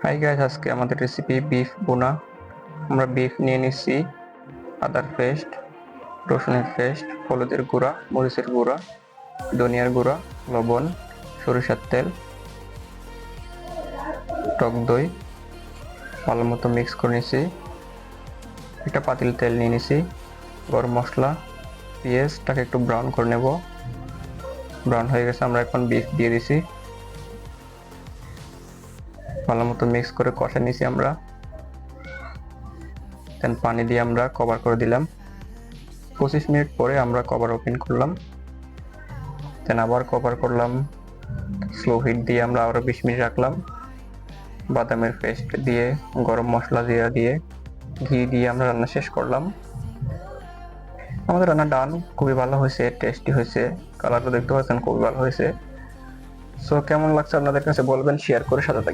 Hi guys, আজকে আমাদের recipe beef বোনা। আমরা বিফ নিয়ে নিচ্ছি, আদার পেস্ট, রসুনের পেস্ট, হলুদের গুঁড়া, মরিচের গুঁড়া, ধনিয়ার গুঁড়া, লবণ, সরিষার তেল, টক দই ভালো মতো মিক্স করে নিছি। একটা পাতিল তেল নিয়ে নিছি, গরম মশলা, পেঁয়াজটাকে একটু ব্রাউন করে নেব। ব্রাউন হয়ে গেছে, আমরা এখন বিফ দিয়ে দিছি, ভালো মতো মিক্স করে কষা নিছি আমরা। দেন পানি দিয়ে আমরা কভার করে দিলাম। 25 মিনিট পরে আমরা কভার ওপেন করলাম, দেন আবার কভার করলাম। স্লো হিট দিয়ে আমরা আরো 20 মিনিট রাখলাম। বাদামের পেস্ট দিয়ে, গরম মশলা জিরা দিয়ে, ঘি দিয়ে আমরা রান্না শেষ করলাম। আমাদের রান্না ডান, খুবই ভালো হয়েছে, টেস্টি হয়েছে, কালারটা দেখতে পাচ্ছেন খুবই ভালো হয়েছে। সো কেমন লাগছে আপনাদের কাছে বলবেন, শেয়ার করে সাথে থাকবেন।